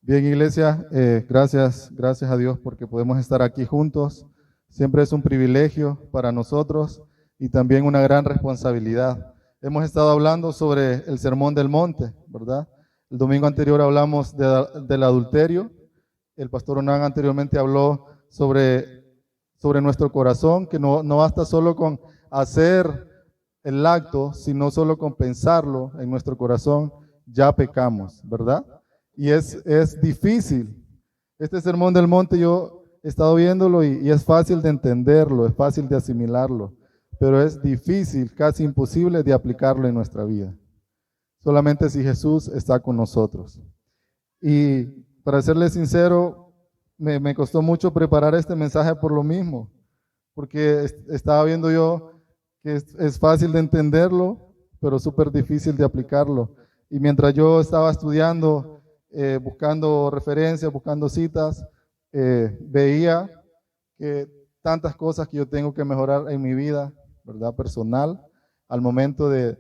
Bien, iglesia, gracias a Dios porque podemos estar aquí juntos. Siempre es un privilegio para nosotros y también una gran responsabilidad. Hemos estado hablando sobre el Sermón del Monte, ¿verdad? El domingo anterior hablamos del adulterio. El pastor Onan anteriormente habló sobre nuestro corazón, que no basta solo con hacer el acto, sino solo con pensarlo en nuestro corazón, ya pecamos, ¿verdad? Y es difícil. Este Sermón del Monte yo he estado viéndolo y es fácil de entenderlo, es fácil de asimilarlo, pero es difícil, casi imposible de aplicarlo en nuestra vida. Solamente si Jesús está con nosotros. Y para serle sincero, me costó mucho preparar este mensaje por lo mismo, porque estaba viendo yo que es fácil de entenderlo, pero súper difícil de aplicarlo. Y mientras yo estaba estudiando, buscando referencias, buscando citas, veía que tantas cosas que yo tengo que mejorar en mi vida, ¿verdad? Personal, al momento de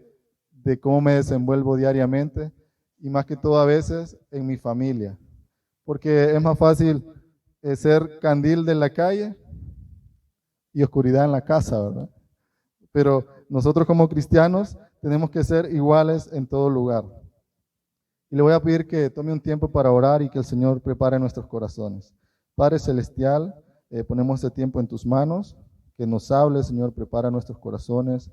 cómo me desenvuelvo diariamente y más que todo a veces en mi familia. Porque es más fácil ser candil de la calle y oscuridad en la casa, ¿verdad? Pero nosotros como cristianos tenemos que ser iguales en todo lugar. Y le voy a pedir que tome un tiempo para orar y que el Señor prepare nuestros corazones. Padre Celestial, ponemos este tiempo en tus manos, que nos hable, Señor, prepara nuestros corazones,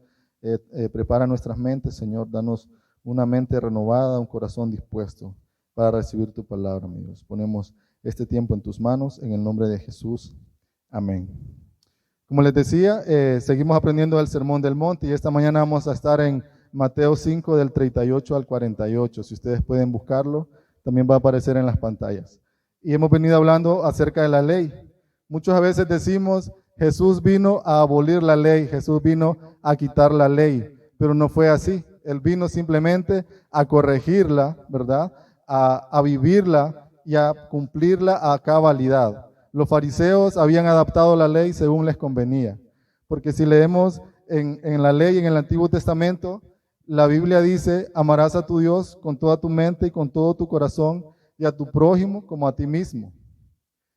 prepara nuestras mentes, Señor, danos una mente renovada, un corazón dispuesto para recibir tu palabra, amigos. Ponemos este tiempo en tus manos, en el nombre de Jesús. Amén. Como les decía, seguimos aprendiendo del Sermón del Monte y esta mañana vamos a estar en Mateo 5 del 38 al 48. Si ustedes pueden buscarlo, también va a aparecer en las pantallas. Y hemos venido hablando acerca de la ley. Muchas veces decimos, Jesús vino a abolir la ley, Jesús vino a quitar la ley, pero no fue así. Él vino simplemente a corregirla, ¿verdad? A vivirla y a cumplirla a cabalidad. Los fariseos habían adaptado la ley según les convenía, porque si leemos en la ley, en el Antiguo Testamento, la Biblia dice, amarás a tu Dios con toda tu mente y con todo tu corazón y a tu prójimo como a ti mismo.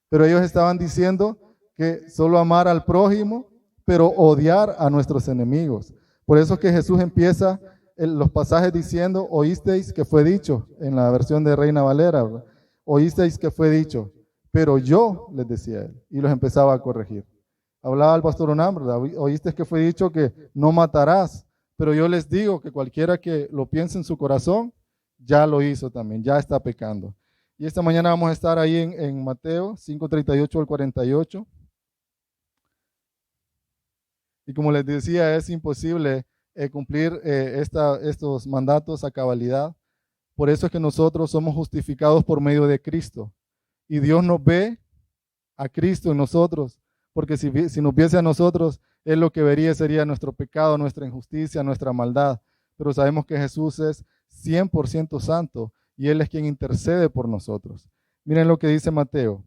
Pero ellos estaban diciendo que solo amar al prójimo, pero odiar a nuestros enemigos. Por eso es que Jesús empieza los pasajes diciendo, oísteis que fue dicho, en la versión de Reina Valera, ¿verdad? Oísteis que fue dicho, pero yo, les decía él, y los empezaba a corregir. Hablaba el pastor Onam, ¿verdad? Oísteis que fue dicho que no matarás, pero yo les digo que cualquiera que lo piense en su corazón, ya lo hizo también, ya está pecando. Y esta mañana vamos a estar ahí en Mateo 5:38 al 48. Y como les decía, es imposible cumplir estos mandatos a cabalidad. Por eso es que nosotros somos justificados por medio de Cristo. Y Dios nos ve a Cristo en nosotros, porque si nos viese a nosotros, Él lo que vería sería nuestro pecado, nuestra injusticia, nuestra maldad. Pero sabemos que Jesús es 100% santo y Él es quien intercede por nosotros. Miren lo que dice Mateo.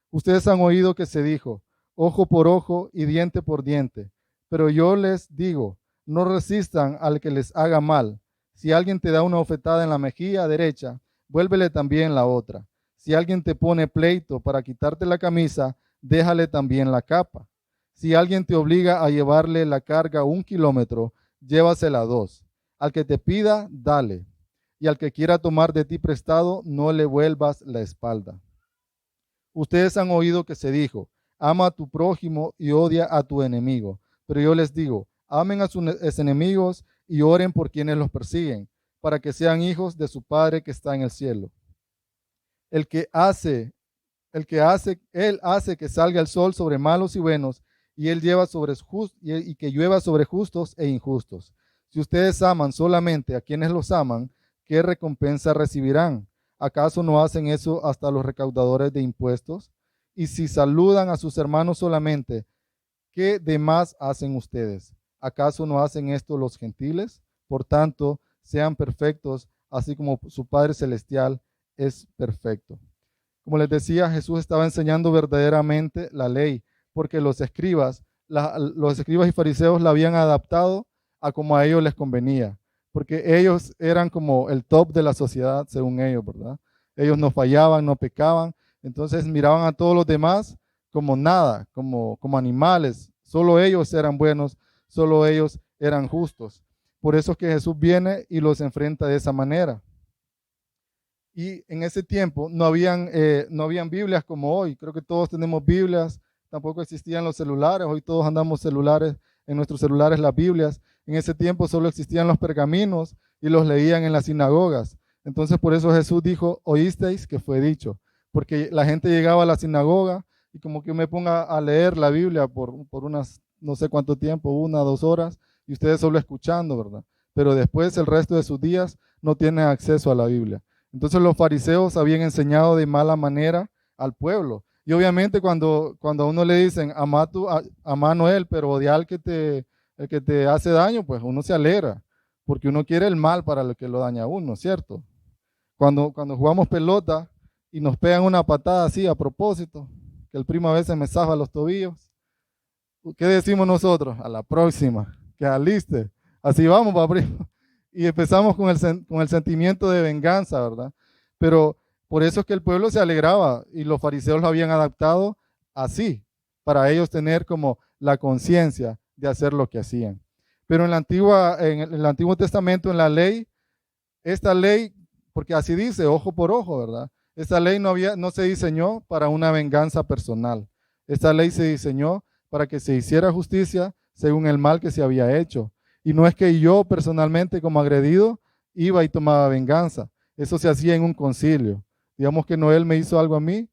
Ustedes han oído que se dijo, ojo por ojo y diente por diente. Pero yo les digo, no resistan al que les haga mal. Si alguien te da una bofetada en la mejilla derecha, vuélvele también la otra. Si alguien te pone pleito para quitarte la camisa, déjale también la capa. Si alguien te obliga a llevarle la carga 1 kilómetro, llévasela 2. Al que te pida, dale. Y al que quiera tomar de ti prestado, no le vuelvas la espalda. Ustedes han oído que se dijo, ama a tu prójimo y odia a tu enemigo. Pero yo les digo, amen a sus enemigos y oren por quienes los persiguen, para que sean hijos de su Padre que está en el cielo. Él hace que salga el sol sobre malos y buenos, y y que llueva sobre justos e injustos. Si ustedes aman solamente a quienes los aman, ¿qué recompensa recibirán? ¿Acaso no hacen eso hasta los recaudadores de impuestos? Y si saludan a sus hermanos solamente, ¿qué demás hacen ustedes? ¿Acaso no hacen esto los gentiles? Por tanto, sean perfectos, así como su Padre Celestial es perfecto. Como les decía, Jesús estaba enseñando verdaderamente la ley, porque los escribas y fariseos la habían adaptado a como a ellos les convenía, porque ellos eran como el top de la sociedad, según ellos, ¿verdad? ellos no fallaban, no pecaban, entonces miraban a todos los demás como nada, como animales. Solo ellos eran buenos, solo ellos eran justos. Por eso es que Jesús viene y los enfrenta de esa manera. Y en ese tiempo no habían Biblias como hoy. Creo que todos tenemos Biblias. Tampoco existían los celulares. Hoy todos andamos celulares, en nuestros celulares las Biblias. En ese tiempo solo existían los pergaminos y los leían en las sinagogas. Entonces por eso Jesús dijo, oísteis que fue dicho. Porque la gente llegaba a la sinagoga y como que me ponga a leer la Biblia por unas, no sé cuánto tiempo, 1 o 2 horas, y ustedes solo escuchando, ¿verdad? Pero después el resto de sus días no tienen acceso a la Biblia. Entonces los fariseos habían enseñado de mala manera al pueblo. Y obviamente cuando a uno le dicen, ama a Noel, pero odia al el que te hace daño, pues uno se alegra, porque uno quiere el mal para el que lo daña a uno, ¿cierto? Cuando jugamos pelota y nos pegan una patada así a propósito, que el primo a veces me zafa los tobillos, ¿qué decimos nosotros? A la próxima, que aliste. Así vamos, pa' primo. Y empezamos con el sentimiento de venganza, ¿verdad? Pero por eso es que el pueblo se alegraba y los fariseos lo habían adaptado así, para ellos tener como la conciencia de hacer lo que hacían. Pero en el Antiguo Testamento, en la ley, esta ley, porque así dice, ojo por ojo, ¿verdad? Esta ley no se diseñó para una venganza personal. Esta ley se diseñó para que se hiciera justicia según el mal que se había hecho. Y no es que yo personalmente como agredido iba y tomaba venganza. Eso se hacía en un concilio. Digamos que Noel me hizo algo a mí,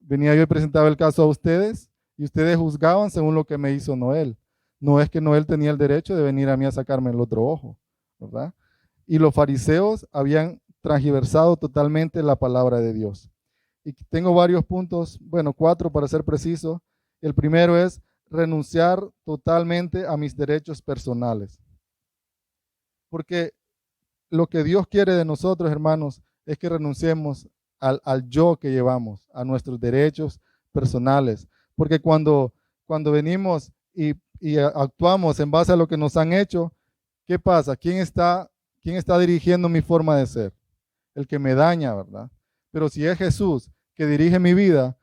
venía yo y presentaba el caso a ustedes y ustedes juzgaban según lo que me hizo Noel. No es que Noel tenía el derecho de venir a mí a sacarme el otro ojo, ¿verdad? Y los fariseos habían transgiversado totalmente la palabra de Dios. Y tengo varios puntos, bueno, 4 para ser preciso. El primero es renunciar totalmente a mis derechos personales. Porque lo que Dios quiere de nosotros, hermanos, es que renunciemos al yo que llevamos, a nuestros derechos personales. Porque cuando venimos y actuamos en base a lo que nos han hecho, ¿qué pasa? ¿Quién está dirigiendo mi forma de ser? El que me daña, ¿verdad? Pero si es Jesús que dirige mi vida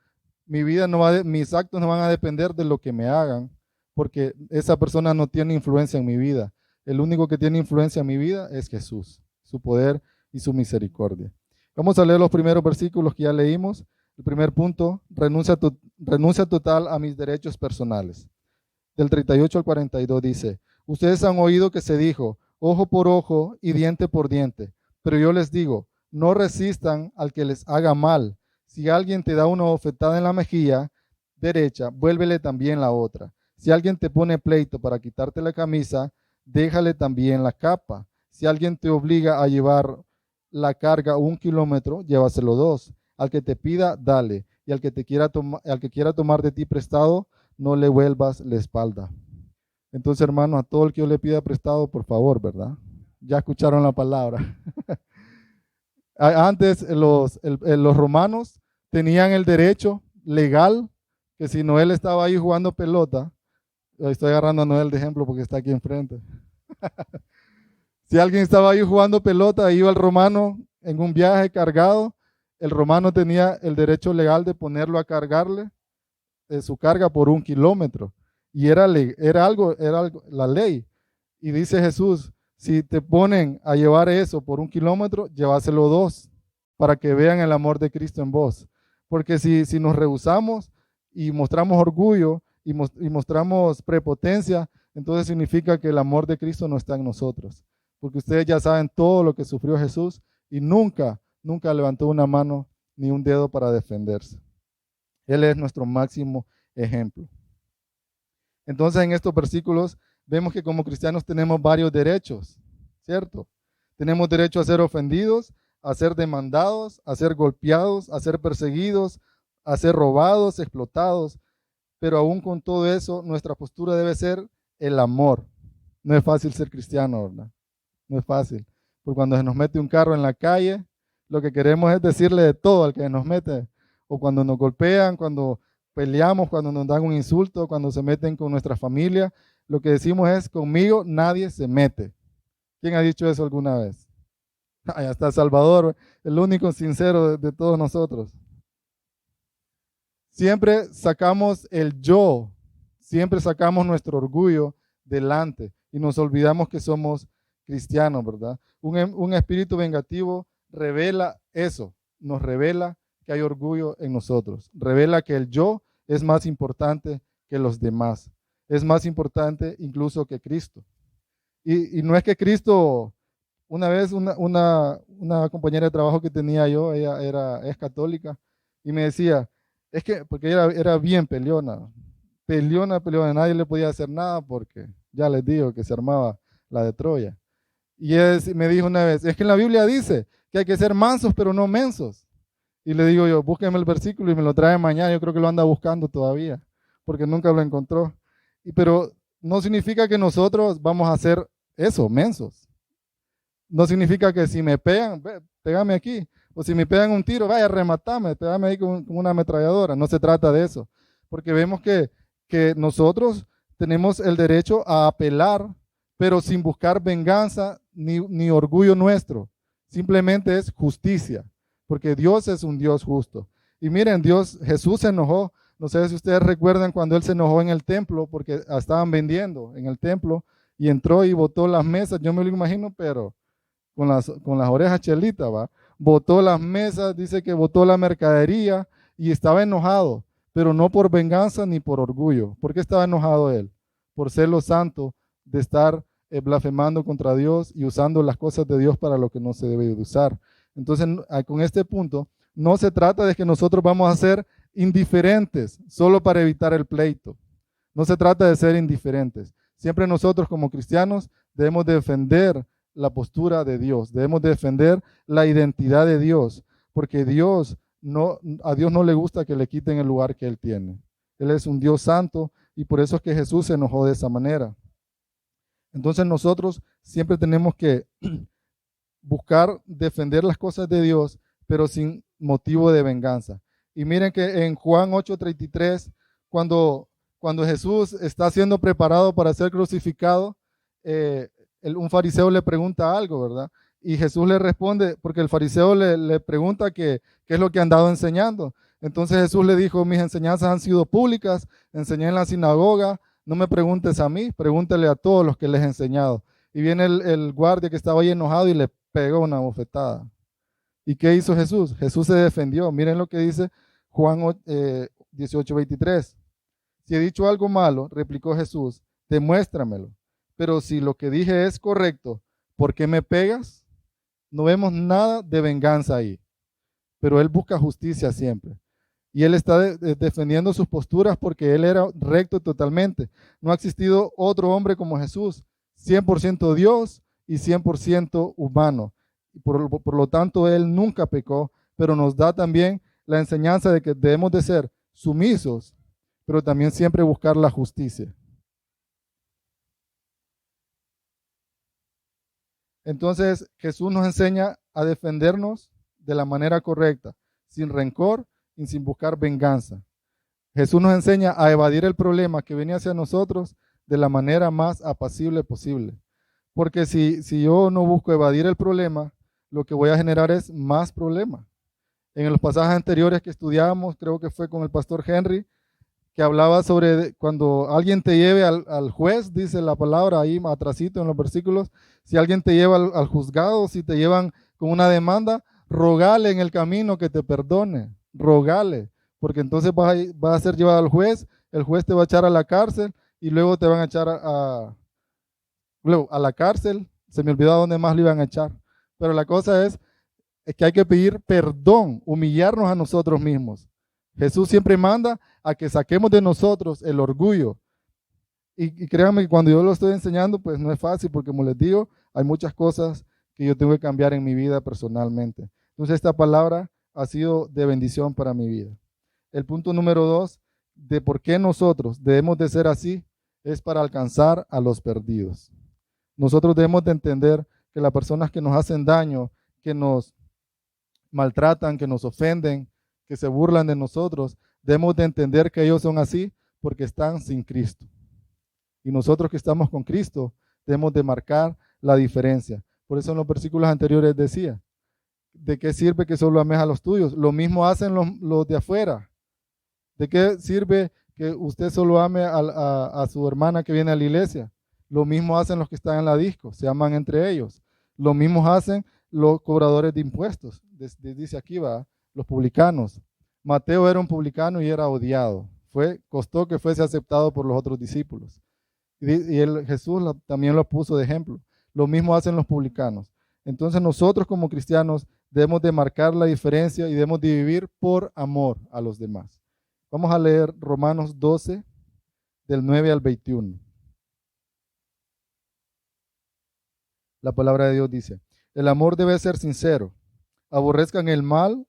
mis actos no van a depender de lo que me hagan, porque esa persona no tiene influencia en mi vida. El único que tiene influencia en mi vida es Jesús, su poder y su misericordia. Vamos a leer los primeros versículos que ya leímos. El primer punto, renuncia total a mis derechos personales. Del 38 al 42 dice, ustedes han oído que se dijo, ojo por ojo y diente por diente, pero yo les digo, no resistan al que les haga mal. Si alguien te da una bofetada en la mejilla derecha, vuélvele también la otra. Si alguien te pone pleito para quitarte la camisa, déjale también la capa. Si alguien te obliga a llevar la carga 1 kilómetro, llévaselo 2. Al que te pida, dale. Y al que quiera tomar de ti prestado, no le vuelvas la espalda. Entonces, hermano, a todo el que yo le pida prestado, por favor, ¿verdad? Ya escucharon la palabra. Antes los romanos tenían el derecho legal que si Noel estaba ahí jugando pelota, estoy agarrando a Noel de ejemplo porque está aquí enfrente. Si alguien estaba ahí jugando pelota, iba el romano en un viaje cargado, el romano tenía el derecho legal de ponerlo a cargarle su carga por 1 kilómetro. Y era algo, la ley. Y dice Jesús, si te ponen a llevar eso por 1 kilómetro, llévaselo 2, para que vean el amor de Cristo en vos. Porque si nos rehusamos y mostramos orgullo y mostramos prepotencia, entonces significa que el amor de Cristo no está en nosotros. Porque ustedes ya saben todo lo que sufrió Jesús y nunca levantó una mano ni un dedo para defenderse. Él es nuestro máximo ejemplo. Entonces en estos versículos vemos que como cristianos tenemos varios derechos, ¿cierto? Tenemos derecho a ser ofendidos, a ser demandados, a ser golpeados, a ser perseguidos, a ser robados, explotados, pero aún con todo eso, nuestra postura debe ser el amor. No es fácil ser cristiano, ¿verdad? No es fácil, porque cuando se nos mete un carro en la calle, lo que queremos es decirle de todo al que nos mete, o cuando nos golpean, cuando peleamos, cuando nos dan un insulto, cuando se meten con nuestra familia, lo que decimos es, conmigo nadie se mete. ¿Quién ha dicho eso alguna vez? Allá está Salvador, el único sincero de todos nosotros. Siempre sacamos el yo, siempre sacamos nuestro orgullo delante y nos olvidamos que somos cristianos, ¿verdad? Un espíritu vengativo revela eso, nos revela que hay orgullo en nosotros, revela que el yo es más importante que los demás, es más importante incluso que Cristo. Y no es que Cristo, una vez una compañera de trabajo que tenía yo, es católica, y me decía, es que, porque ella era bien peleona, nadie le podía hacer nada porque ya les digo que se armaba la de Troya. Y me dijo una vez, es que en la Biblia dice que hay que ser mansos pero no mensos. Y le digo yo, búsqueme el versículo y me lo trae mañana, yo creo que lo anda buscando todavía, porque nunca lo encontró. Pero no significa que nosotros vamos a hacer eso, mensos. No significa que si me pegan, pégame aquí. O si me pegan un tiro, vaya, rematame, pégame ahí con una ametralladora. No se trata de eso. Porque vemos que nosotros tenemos el derecho a apelar, pero sin buscar venganza ni orgullo nuestro. Simplemente es justicia. Porque Dios es un Dios justo. Y miren, Jesús se enojó. No sé si ustedes recuerdan cuando Él se enojó en el templo, porque estaban vendiendo en el templo, y entró y botó las mesas. Yo me lo imagino, pero con las orejas chelitas, ¿va? Botó las mesas, dice que botó la mercadería y estaba enojado, pero no por venganza ni por orgullo. ¿Por qué estaba enojado él? Por celo santo de estar blasfemando contra Dios y usando las cosas de Dios para lo que no se debe de usar. Entonces, con este punto, no se trata de que nosotros vamos a ser indiferentes solo para evitar el pleito. No se trata de ser indiferentes. Siempre nosotros como cristianos debemos defender la postura de Dios, debemos defender la identidad de Dios, porque a Dios no le gusta que le quiten el lugar que Él tiene. Él es un Dios santo y por eso es que Jesús se enojó de esa manera. Entonces nosotros siempre tenemos que buscar defender las cosas de Dios, pero sin motivo de venganza. Y miren que en Juan 8:33, cuando Jesús está siendo preparado para ser crucificado, un fariseo le pregunta algo, ¿verdad? Y Jesús le responde, porque el fariseo le pregunta qué es lo que han dado enseñando. Entonces Jesús le dijo, mis enseñanzas han sido públicas, enseñé en la sinagoga, no me preguntes a mí, pregúntale a todos los que les he enseñado. Y viene el guardia que estaba ahí enojado y le pegó una bofetada. ¿Y qué hizo Jesús? Jesús se defendió. Miren lo que dice Juan 18:23. Si he dicho algo malo, replicó Jesús, demuéstramelo. Pero si lo que dije es correcto, ¿por qué me pegas? No vemos nada de venganza ahí. Pero Él busca justicia siempre. Y Él está defendiendo sus posturas porque Él era recto totalmente. No ha existido otro hombre como Jesús, 100% Dios y 100% humano. Por lo tanto, Él nunca pecó, pero nos da también la enseñanza de que debemos de ser sumisos, pero también siempre buscar la justicia. Entonces, Jesús nos enseña a defendernos de la manera correcta, sin rencor y sin buscar venganza. Jesús nos enseña a evadir el problema que viene hacia nosotros de la manera más apacible posible. Porque si yo no busco evadir el problema, lo que voy a generar es más problema. En los pasajes anteriores que estudiábamos, creo que fue con el pastor Henry, que hablaba sobre cuando alguien te lleve al juez, dice la palabra ahí atrasito en los versículos, si alguien te lleva al juzgado, si te llevan con una demanda, rogale en el camino que te perdone, rogale, porque entonces vas a ser llevado al juez, el juez te va a echar a la cárcel y luego te van a echar luego a la cárcel, se me olvidó a dónde más lo iban a echar, pero la cosa es que hay que pedir perdón, humillarnos a nosotros mismos. Jesús siempre manda a que saquemos de nosotros el orgullo. Y créanme que cuando yo lo estoy enseñando, pues no es fácil, porque como les digo, hay muchas cosas que yo tengo que cambiar en mi vida personalmente. Entonces esta palabra ha sido de bendición para mi vida. El punto número 2 de por qué nosotros debemos de ser así es para alcanzar a los perdidos. Nosotros debemos de entender que las personas que nos hacen daño, que nos maltratan, que nos ofenden, que se burlan de nosotros, debemos de entender que ellos son así porque están sin Cristo. Y nosotros que estamos con Cristo debemos de marcar la diferencia, Por eso en los versículos anteriores decía, ¿de qué sirve que solo ames a los tuyos? Lo mismo hacen los de afuera. ¿De qué sirve que usted solo ame a su hermana que viene a la iglesia? Lo mismo hacen los que están en la disco, se aman entre ellos. Lo mismo hacen los cobradores de impuestos. Dice aquí, va, los publicanos. Mateo era un publicano y era odiado. Costó que fuese aceptado por los otros discípulos. Jesús también lo puso de ejemplo. Lo mismo hacen los publicanos. Entonces nosotros como cristianos debemos de marcar la diferencia y debemos de vivir por amor a los demás. Vamos a leer Romanos 12, del 9 al 21. La palabra de Dios dice, el amor debe ser sincero, aborrezcan el mal,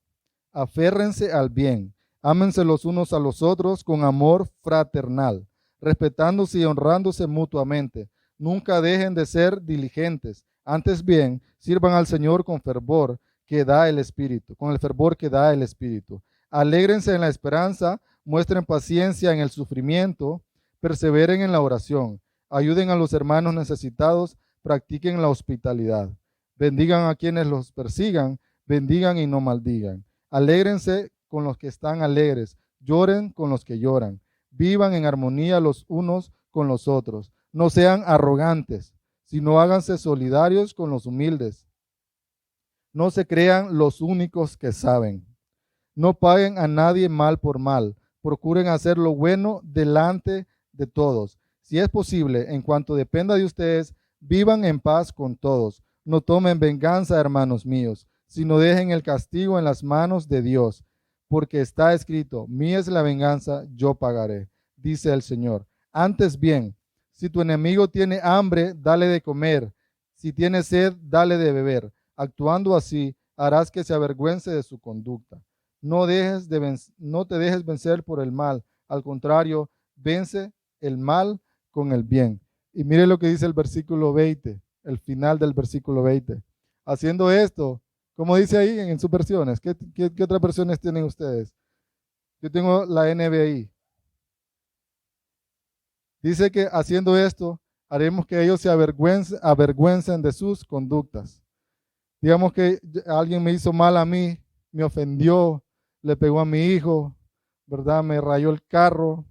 aférrense al bien, ámense los unos a los otros con amor fraternal, respetándose y honrándose mutuamente. Nunca dejen de ser diligentes, antes bien, sirvan al Señor con fervor que da el Espíritu, con el fervor que da el Espíritu. Alégrense en la esperanza, muestren paciencia en el sufrimiento, perseveren en la oración, ayuden a los hermanos necesitados, practiquen la hospitalidad, bendigan a quienes los persigan, bendigan y no maldigan. Alégrense con los que están alegres, lloren con los que lloran, vivan en armonía los unos con los otros, no sean arrogantes, sino háganse solidarios con los humildes. No se crean los únicos que saben. No paguen a nadie mal por mal, procuren hacer lo bueno delante de todos. Si es posible, en cuanto dependa de ustedes, vivan en paz con todos. No tomen venganza, hermanos míos, sino dejen el castigo en las manos de Dios, porque está escrito, mía es la venganza, yo pagaré, dice el Señor. Antes bien, si tu enemigo tiene hambre, dale de comer, si tiene sed, dale de beber. Actuando así, harás que se avergüence de su conducta. No te dejes vencer por el mal, al contrario, vence el mal con el bien. Y mire lo que dice el versículo 20, el final del versículo 20. Haciendo esto, como dice ahí en sus versiones, ¿qué otras versiones tienen ustedes? Yo tengo la NBI. Dice que haciendo esto, haremos que ellos se avergüencen de sus conductas. Digamos que alguien me hizo mal a mí, me ofendió, le pegó a mi hijo, ¿verdad? Me rayó el carro.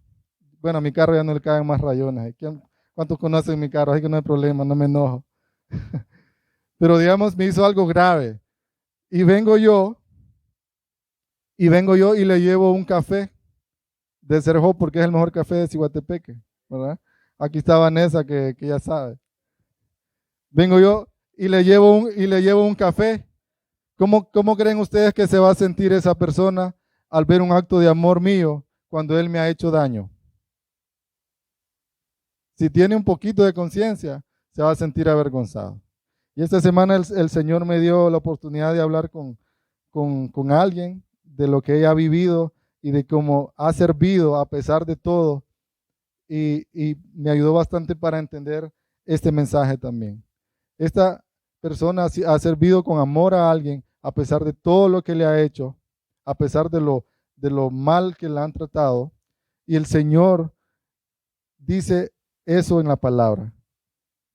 Bueno, a mi carro ya no le caen más rayones. ¿Cuántos conocen mi carro? Así que no hay problema, no me enojo. Pero digamos, me hizo algo grave. Y vengo yo y le llevo un café de Cerjo, porque es el mejor café de Ciguatepeque, ¿verdad? Aquí está Vanessa, que ya sabe. Vengo yo y le llevo un café. ¿Cómo creen ustedes que se va a sentir esa persona al ver un acto de amor mío cuando él me ha hecho daño? Si tiene un poquito de conciencia, se va a sentir avergonzado. Y esta semana el Señor me dio la oportunidad de hablar con alguien de lo que ella ha vivido y de cómo ha servido a pesar de todo. Y me ayudó bastante para entender este mensaje también. Esta persona ha servido con amor a alguien a pesar de todo lo que le ha hecho, a pesar de lo mal que la han tratado. Y el Señor dice eso en la palabra,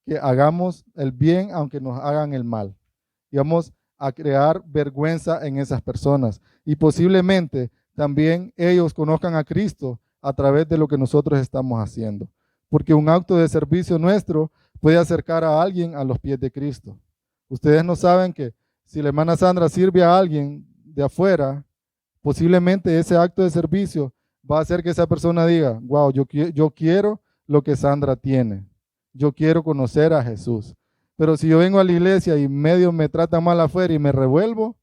que hagamos el bien aunque nos hagan el mal. Y vamos a crear vergüenza en esas personas. Y posiblemente también ellos conozcan a Cristo a través de lo que nosotros estamos haciendo. Porque un acto de servicio nuestro puede acercar a alguien a los pies de Cristo. Ustedes no saben que si la hermana Sandra sirve a alguien de afuera, posiblemente ese acto de servicio va a hacer que esa persona diga, wow, yo quiero lo que Sandra tiene. Yo quiero conocer a Jesús. Pero si yo vengo a la iglesia y medio me trata mal afuera y me revuelvo,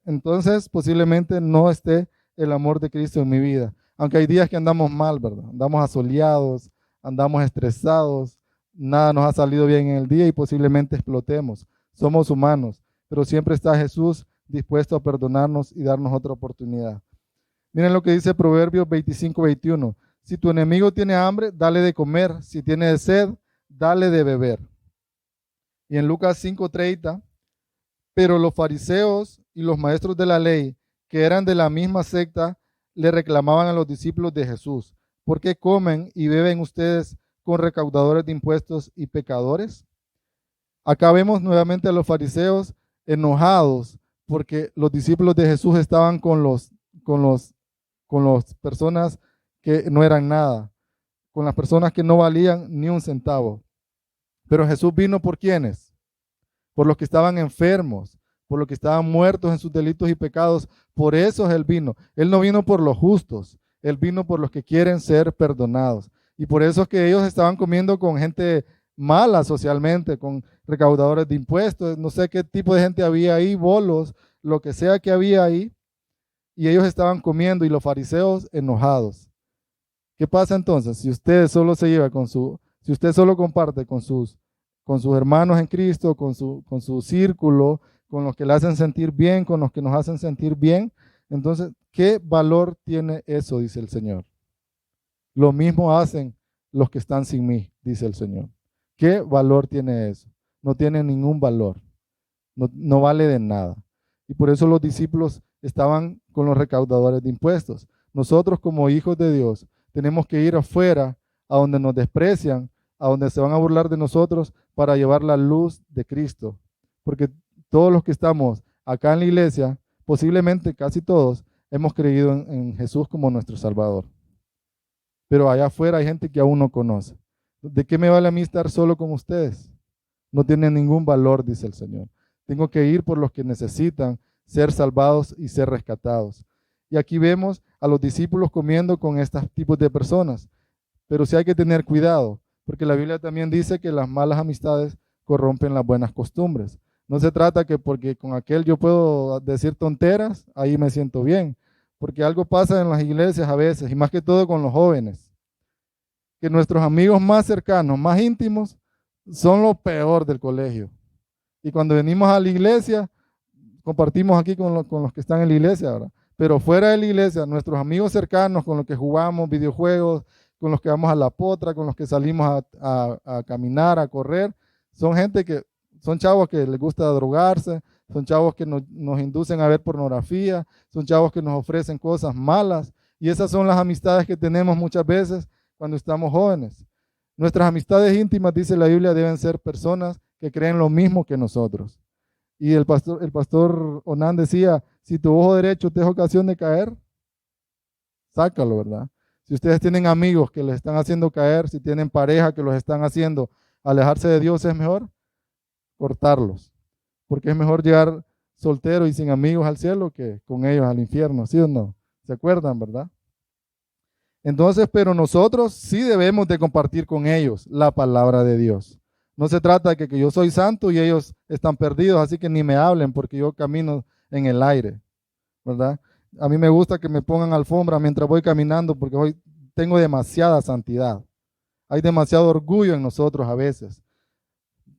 entonces posiblemente no esté el amor de Cristo en mi vida. Aunque hay días que andamos mal, ¿verdad? Andamos asoleados, andamos estresados, nada nos ha salido bien en el día y posiblemente explotemos. Somos humanos, pero siempre está Jesús dispuesto a perdonarnos y darnos otra oportunidad. Miren lo que dice Proverbios 25:21. Si tu enemigo tiene hambre, dale de comer. Si tiene sed, dale de beber. Y en Lucas 5:30, pero los fariseos y los maestros de la ley, que eran de la misma secta, le reclamaban a los discípulos de Jesús, ¿por qué comen y beben ustedes con recaudadores de impuestos y pecadores? Acá vemos nuevamente a los fariseos enojados porque los discípulos de Jesús estaban con los, con las personas que no eran nada, con las personas que no valían ni un centavo. Pero Jesús vino por quienes, por los que estaban enfermos, por los que estaban muertos en sus delitos y pecados. Por eso Él vino. Él no vino por los justos, Él vino por los que quieren ser perdonados. Y por eso es que ellos estaban comiendo con gente mala socialmente, con recaudadores de impuestos, no sé qué tipo de gente había ahí, bolos, lo que sea que había ahí, y ellos estaban comiendo y los fariseos enojados. ¿Qué pasa entonces? Si usted solo se lleva si usted solo comparte con sus hermanos en Cristo, con su círculo, con los que le hacen sentir bien, con los que nos hacen sentir bien, entonces, ¿qué valor tiene eso? Dice el Señor. Lo mismo hacen los que están sin mí, dice el Señor. ¿Qué valor tiene eso? No tiene ningún valor, no vale de nada. Y por eso los discípulos estaban con los recaudadores de impuestos. Nosotros como hijos de Dios tenemos que ir afuera, a donde nos desprecian, a donde se van a burlar de nosotros, para llevar la luz de Cristo. Porque todos los que estamos acá en la iglesia, posiblemente casi todos, hemos creído en Jesús como nuestro Salvador. Pero allá afuera hay gente que aún no conoce. ¿De qué me vale a mí estar solo con ustedes? No tiene ningún valor, dice el Señor. Tengo que ir por los que necesitan ser salvados y ser rescatados. Y aquí vemos a los discípulos comiendo con estos tipos de personas. Pero sí hay que tener cuidado, porque la Biblia también dice que las malas amistades corrompen las buenas costumbres. No se trata que porque con aquel yo puedo decir tonteras, ahí me siento bien. Porque algo pasa en las iglesias a veces, y más que todo con los jóvenes, que nuestros amigos más cercanos, más íntimos, son lo peor del colegio. Y cuando venimos a la iglesia, compartimos aquí con los que están en la iglesia, ¿verdad? Pero fuera de la iglesia, nuestros amigos cercanos con los que jugamos videojuegos, con los que vamos a la potra, con los que salimos a caminar, a correr, son gente que, son chavos que les gusta drogarse, son chavos que nos inducen a ver pornografía, son chavos que nos ofrecen cosas malas, y esas son las amistades que tenemos muchas veces cuando estamos jóvenes. Nuestras amistades íntimas, dice la Biblia, deben ser personas que creen lo mismo que nosotros. Y el pastor Onan decía, si tu ojo derecho te es ocasión de caer, sácalo, ¿verdad? Si ustedes tienen amigos que les están haciendo caer, si tienen pareja que los están haciendo alejarse de Dios, es mejor cortarlos. Porque es mejor llegar soltero y sin amigos al cielo que con ellos al infierno, ¿sí o no? ¿Se acuerdan, verdad? Entonces, pero nosotros sí debemos de compartir con ellos la palabra de Dios. No se trata de que yo soy santo y ellos están perdidos, así que ni me hablen porque yo camino en el aire, ¿verdad? A mí me gusta que me pongan alfombra mientras voy caminando porque hoy tengo demasiada santidad. Hay demasiado orgullo en nosotros a veces.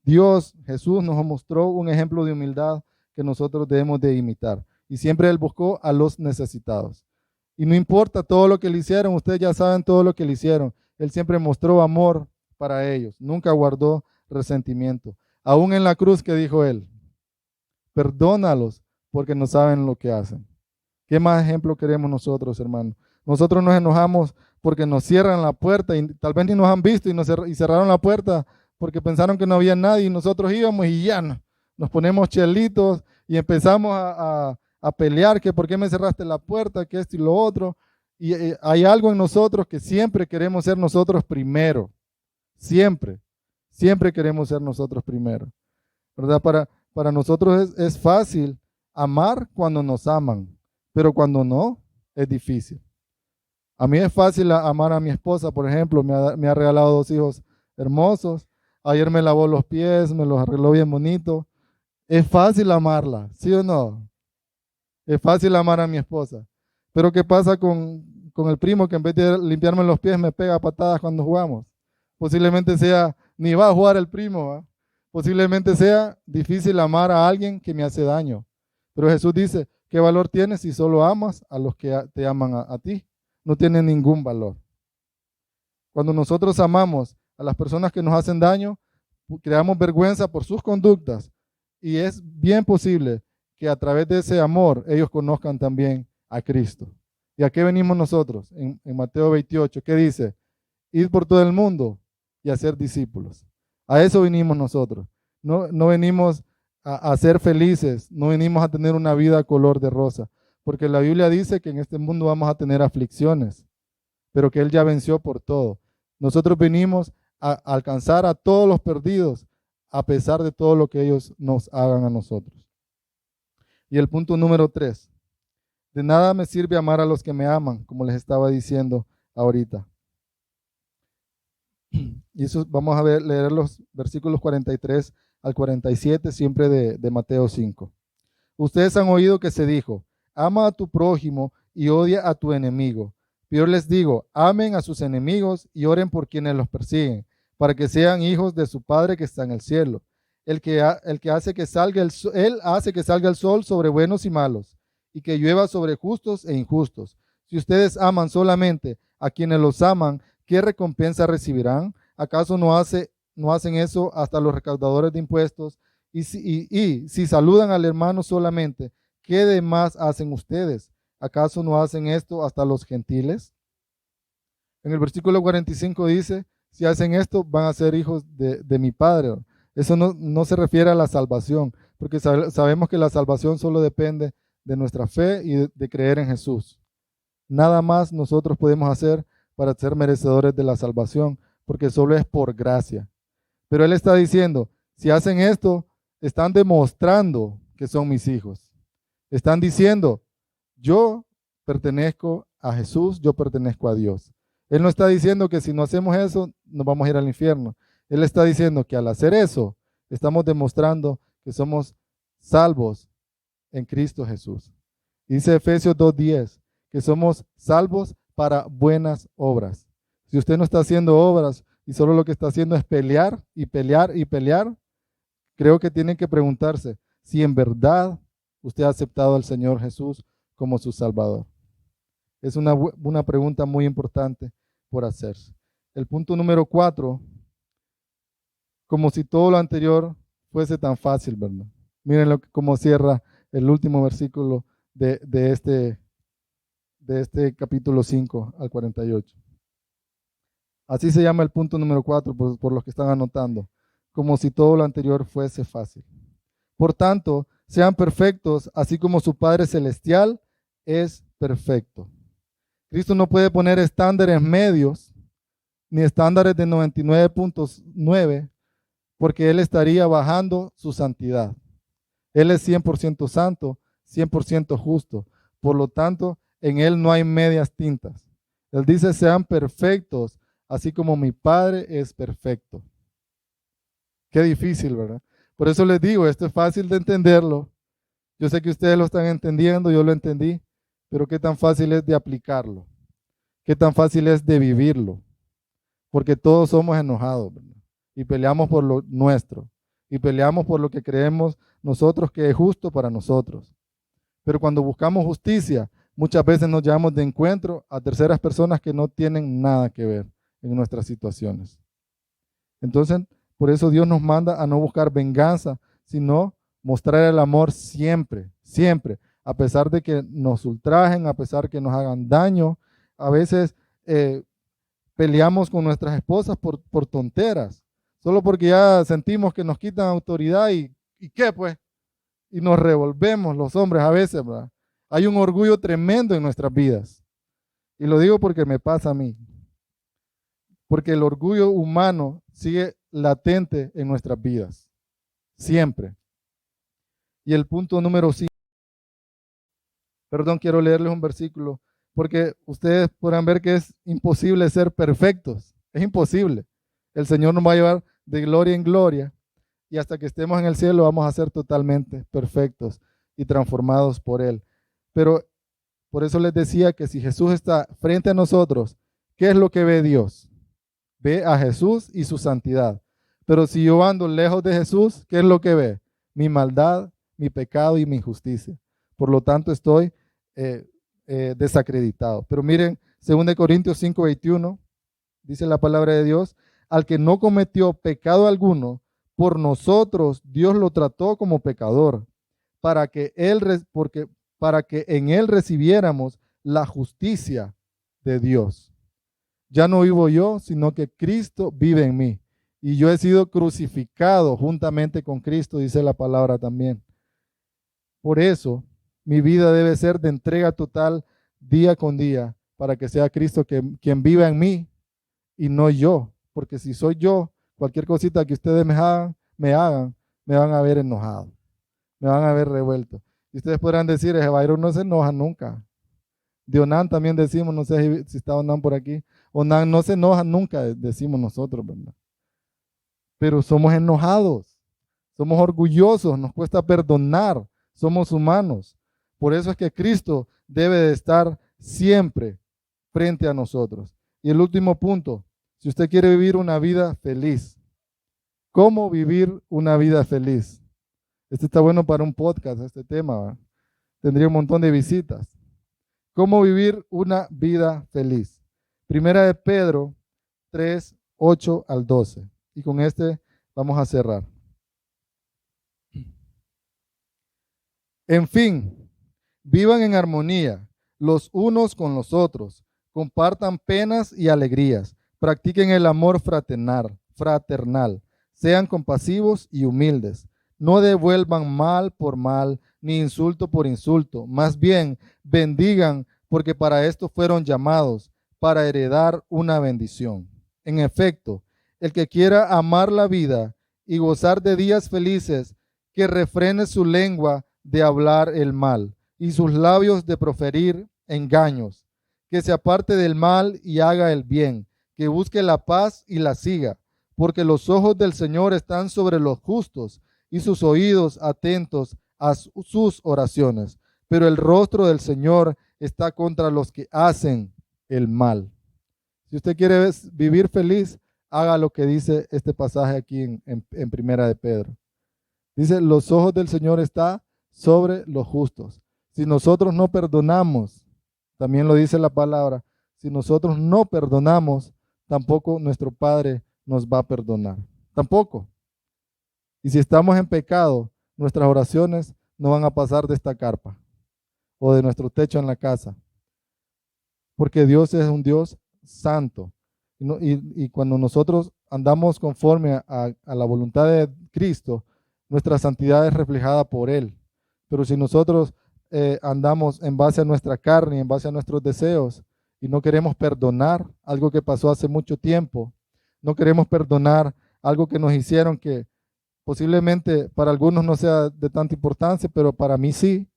Dios, Jesús nos mostró un ejemplo de humildad que nosotros debemos de imitar. Y siempre Él buscó a los necesitados. Y no importa todo lo que le hicieron, ustedes ya saben todo lo que le hicieron. Él siempre mostró amor para ellos, nunca guardó resentimiento. Aún en la cruz, que dijo Él, perdónalos porque no saben lo que hacen. ¿Qué más ejemplo queremos nosotros, hermanos? Nosotros nos enojamos porque nos cierran la puerta y tal vez ni nos han visto y cerraron la puerta porque pensaron que no había nadie y nosotros íbamos y ya nos ponemos chelitos y empezamos a pelear, que por qué me cerraste la puerta, que esto y lo otro. Y hay algo en nosotros que siempre queremos ser nosotros primero. Siempre queremos ser nosotros primero. ¿Verdad? Para nosotros es fácil amar cuando nos aman, pero cuando no, es difícil. A mí es fácil amar a mi esposa, por ejemplo, me ha regalado 2 hijos hermosos. Ayer me lavó los pies, me los arregló bien bonito. Es fácil amarla, ¿sí o no? Es fácil amar a mi esposa. Pero ¿qué pasa con el primo que en vez de limpiarme los pies me pega patadas cuando jugamos? Posiblemente sea, ni va a jugar el primo, ¿va? Posiblemente sea difícil amar a alguien que me hace daño. Pero Jesús dice, ¿qué valor tienes si solo amas a los que te aman a ti? No tiene ningún valor. Cuando nosotros amamos a las personas que nos hacen daño, creamos vergüenza por sus conductas y es bien posible que a través de ese amor ellos conozcan también a Cristo. ¿Y a qué venimos nosotros? En Mateo 28, ¿qué dice? Ir por todo el mundo y hacer discípulos. A eso vinimos nosotros. No venimos a ser felices, no venimos a tener una vida color de rosa, porque la Biblia dice que en este mundo vamos a tener aflicciones, pero que Él ya venció por todo. Nosotros venimos a alcanzar a todos los perdidos, a pesar de todo lo que ellos nos hagan a nosotros. Y el punto número 3, de nada me sirve amar a los que me aman, como les estaba diciendo ahorita. Y eso vamos a leer los versículos 43 al 47, siempre de Mateo 5. Ustedes han oído que se dijo, ama a tu prójimo y odia a tu enemigo. Pero yo les digo, amen a sus enemigos y oren por quienes los persiguen, para que sean hijos de su Padre que está en el cielo. El que hace que salga Él hace que salga el sol sobre buenos y malos, y que llueva sobre justos e injustos. Si ustedes aman solamente a quienes los aman, ¿qué recompensa recibirán? ¿Acaso no hacen eso hasta los recaudadores de impuestos? Y si saludan al hermano solamente, ¿qué demás hacen ustedes? ¿Acaso no hacen esto hasta los gentiles? En el versículo 45 dice, si hacen esto, van a ser hijos de mi Padre. Eso no se refiere a la salvación, porque sabemos que la salvación solo depende de nuestra fe y de creer en Jesús. Nada más nosotros podemos hacer para ser merecedores de la salvación, porque solo es por gracia. Pero Él está diciendo, si hacen esto, están demostrando que son mis hijos. Están diciendo, yo pertenezco a Jesús, yo pertenezco a Dios. Él no está diciendo que si no hacemos eso, nos vamos a ir al infierno. Él está diciendo que al hacer eso, estamos demostrando que somos salvos en Cristo Jesús. Dice Efesios 2:10, que somos salvos para buenas obras. Si usted no está haciendo obras y solo lo que está haciendo es pelear y pelear y pelear, creo que tienen que preguntarse si en verdad usted ha aceptado al Señor Jesús como su Salvador. Es una pregunta muy importante por hacerse. El punto número 4, como si todo lo anterior fuese tan fácil, ¿verdad? Miren cómo cierra el último versículo de este capítulo 5 al 48. Así se llama el punto número 4 por los que están anotando, como si todo lo anterior fuese fácil. Por tanto, sean perfectos, así como su Padre Celestial es perfecto. Cristo no puede poner estándares medios, ni estándares de 99.9, porque Él estaría bajando su santidad. Él es 100% santo, 100% justo. Por lo tanto, en Él no hay medias tintas. Él dice, sean perfectos, así como mi Padre es perfecto. Qué difícil, ¿verdad? Por eso les digo, esto es fácil de entenderlo. Yo sé que ustedes lo están entendiendo, yo lo entendí, pero qué tan fácil es de aplicarlo. Qué tan fácil es de vivirlo. Porque todos somos enojados, ¿verdad? Y peleamos por lo nuestro. Y peleamos por lo que creemos nosotros que es justo para nosotros. Pero cuando buscamos justicia, muchas veces nos llevamos de encuentro a terceras personas que no tienen nada que ver en nuestras situaciones. Entonces, por eso Dios nos manda a no buscar venganza, sino mostrar el amor siempre, siempre, a pesar de que nos ultrajen, a pesar de que nos hagan daño. A veces peleamos con nuestras esposas por tonteras, solo porque ya sentimos que nos quitan autoridad y ¿qué pues? Y nos revolvemos los hombres a veces, ¿verdad? Hay un orgullo tremendo en nuestras vidas. Y lo digo porque me pasa a mí. Porque el orgullo humano sigue latente en nuestras vidas. Siempre. Y el punto número 5. Perdón, quiero leerles un versículo. Porque ustedes podrán ver que es imposible ser perfectos. Es imposible. El Señor nos va a llevar de gloria en gloria. Y hasta que estemos en el cielo vamos a ser totalmente perfectos y transformados por Él. Pero por eso les decía que si Jesús está frente a nosotros, ¿qué es lo que ve Dios? Ve a Jesús y su santidad. Pero si yo ando lejos de Jesús, ¿qué es lo que ve? Mi maldad, mi pecado y mi injusticia. Por lo tanto, estoy desacreditado. Pero miren, 2 Corintios 5:21, dice la palabra de Dios, al que no cometió pecado alguno, por nosotros Dios lo trató como pecador, para que en él recibiéramos la justicia de Dios. Ya no vivo yo, sino que Cristo vive en mí. y yo he sido crucificado juntamente con Cristo, dice la palabra también. Por eso, mi vida debe ser de entrega total día con día, para que sea Cristo quien viva en mí y no yo. Porque si soy yo, cualquier cosita que ustedes me van a ver enojado, me van a ver revuelto. Y ustedes podrán decir, Byron no se enoja nunca. De Onan también decimos, no sé si está Onan por aquí. Onan no se enoja nunca, decimos nosotros, ¿verdad? Pero somos enojados, somos orgullosos, nos cuesta perdonar, somos humanos. Por eso es que Cristo debe de estar siempre frente a nosotros. Y el último punto, si usted quiere vivir una vida feliz, ¿cómo vivir una vida feliz? Este está bueno para un podcast, este tema, ¿va? Tendría un montón de visitas. ¿Cómo vivir una vida feliz? Primera de Pedro 3, 8 al 12. Y con este vamos a cerrar. En fin, vivan en armonía los unos con los otros, compartan penas y alegrías, practiquen el amor fraternal, sean compasivos y humildes. No devuelvan mal por mal, ni insulto por insulto. Más bien, bendigan, porque para esto fueron llamados, para heredar una bendición. En efecto, el que quiera amar la vida y gozar de días felices, que refrene su lengua de hablar el mal y sus labios de proferir engaños. Que se aparte del mal y haga el bien, que busque la paz y la siga, porque los ojos del Señor están sobre los justos y sus oídos atentos a sus oraciones. Pero el rostro del Señor está contra los que hacen el mal. Si usted quiere vivir feliz, haga lo que dice este pasaje aquí en Primera de Pedro. Dice, los ojos del Señor están sobre los justos. Si nosotros no perdonamos, también lo dice la palabra, si nosotros no perdonamos, tampoco nuestro Padre nos va a perdonar. Tampoco. Y si estamos en pecado, nuestras oraciones no van a pasar de esta carpa o de nuestro techo en la casa. Porque Dios es un Dios santo. Y cuando nosotros andamos conforme a la voluntad de Cristo, nuestra santidad es reflejada por Él. Pero si nosotros andamos en base a nuestra carne, en base a nuestros deseos, y no queremos perdonar algo que pasó hace mucho tiempo, no queremos perdonar algo que nos hicieron que posiblemente para algunos no sea de tanta importancia, pero para mí sí.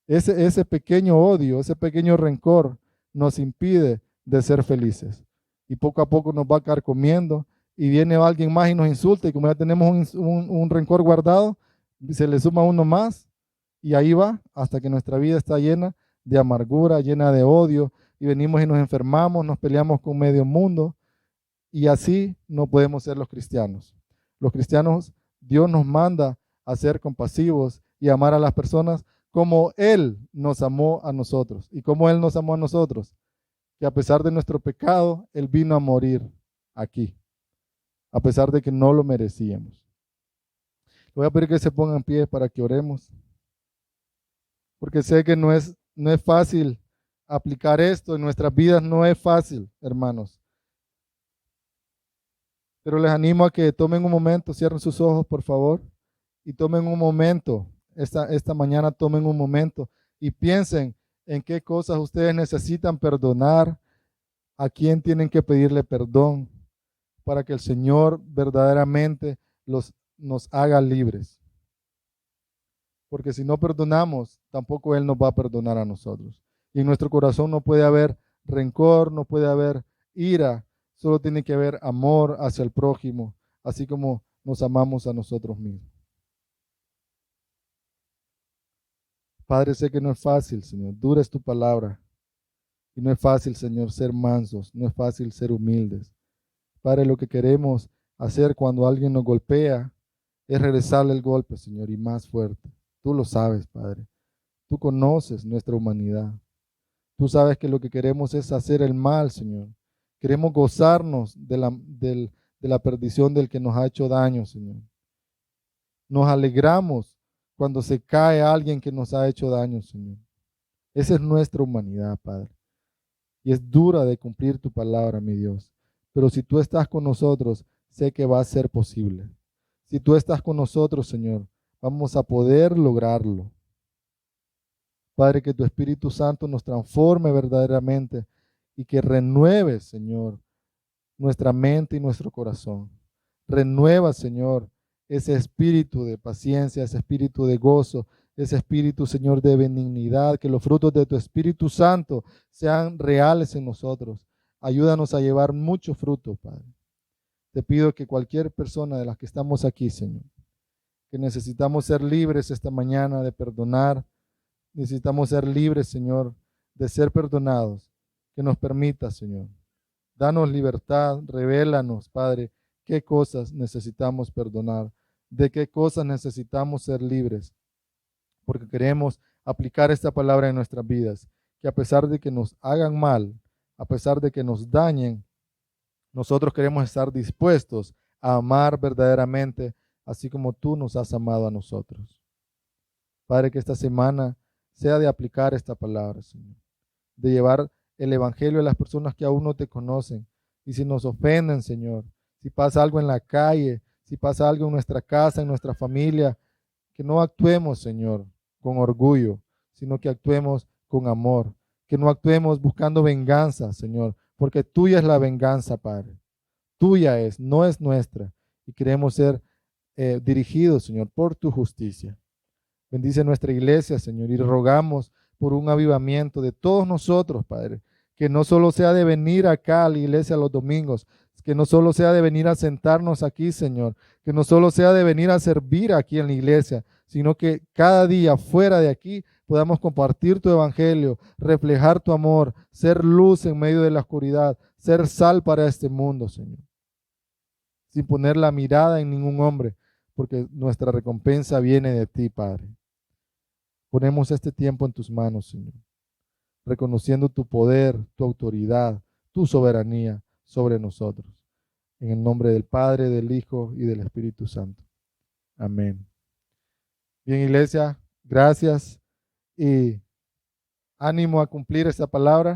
Ese pequeño odio, ese pequeño rencor nos impide de ser felices. Y poco a poco nos va carcomiendo y viene alguien más y nos insulta y como ya tenemos un rencor guardado, se le suma uno más y ahí va hasta que nuestra vida está llena de amargura, llena de odio y venimos y nos enfermamos, nos peleamos con medio mundo y así no podemos ser los cristianos. Los cristianos, Dios nos manda a ser compasivos y amar a las personas como Él nos amó a nosotros. ¿Y como Él nos amó a nosotros? Que a pesar de nuestro pecado, Él vino a morir aquí, a pesar de que no lo merecíamos. Le voy a pedir que se pongan en pie para que oremos, porque sé que no es fácil aplicar esto en nuestras vidas, no es fácil, hermanos. Pero les animo a que tomen un momento, cierren sus ojos, por favor, y tomen un momento, esta mañana tomen un momento y piensen en qué cosas ustedes necesitan perdonar, a quién tienen que pedirle perdón, para que el Señor verdaderamente nos haga libres. Porque si no perdonamos, tampoco Él nos va a perdonar a nosotros. Y en nuestro corazón no puede haber rencor, no puede haber ira, solo tiene que haber amor hacia el prójimo, así como nos amamos a nosotros mismos. Padre, sé que no es fácil, Señor, dura es tu palabra. Y no es fácil, Señor, ser mansos, no es fácil ser humildes. Padre, lo que queremos hacer cuando alguien nos golpea es regresarle el golpe, Señor, y más fuerte. Tú lo sabes, Padre. Tú conoces nuestra humanidad. Tú sabes que lo que queremos es hacer el mal, Señor. Queremos gozarnos de la perdición del que nos ha hecho daño, Señor. Nos alegramos cuando se cae alguien que nos ha hecho daño, Señor. Esa es nuestra humanidad, Padre. Y es dura de cumplir tu palabra, mi Dios. Pero si tú estás con nosotros, sé que va a ser posible. Si tú estás con nosotros, Señor, vamos a poder lograrlo. Padre, que tu Espíritu Santo nos transforme verdaderamente y que renueve, Señor, nuestra mente y nuestro corazón. Renueva, Señor, ese espíritu de paciencia, ese espíritu de gozo, ese espíritu, Señor, de benignidad, que los frutos de tu Espíritu Santo sean reales en nosotros. Ayúdanos a llevar mucho fruto, Padre. Te pido que cualquier persona de las que estamos aquí, Señor, que necesitamos ser libres esta mañana de perdonar, necesitamos ser libres, Señor, de ser perdonados, que nos permita, Señor. Danos libertad, revélanos, Padre, qué cosas necesitamos perdonar, de qué cosas necesitamos ser libres, porque queremos aplicar esta palabra en nuestras vidas, que a pesar de que nos hagan mal, a pesar de que nos dañen, nosotros queremos estar dispuestos a amar verdaderamente, así como tú nos has amado a nosotros. Padre, que esta semana sea de aplicar esta palabra, Señor, de llevar el evangelio a las personas que aún no te conocen. Y si nos ofenden, Señor, si pasa algo en la calle, si pasa algo en nuestra casa, en nuestra familia, que no actuemos, Señor, con orgullo, sino que actuemos con amor, que no actuemos buscando venganza, Señor, porque tuya es la venganza, Padre. Tuya es, no es nuestra. Y queremos ser dirigidos, Señor, por tu justicia. Bendice nuestra iglesia, Señor, y rogamos por un avivamiento de todos nosotros, Padre, que no solo sea de venir acá a la iglesia los domingos, que no solo sea de venir a sentarnos aquí, Señor, que no solo sea de venir a servir aquí en la iglesia, sino que cada día fuera de aquí podamos compartir tu evangelio, reflejar tu amor, ser luz en medio de la oscuridad, ser sal para este mundo, Señor, sin poner la mirada en ningún hombre, porque nuestra recompensa viene de ti, Padre. Ponemos este tiempo en tus manos, Señor, reconociendo tu poder, tu autoridad, tu soberanía sobre nosotros. En el nombre del Padre, del Hijo y del Espíritu Santo. Amén. Bien, iglesia, gracias y ánimo a cumplir esta palabra.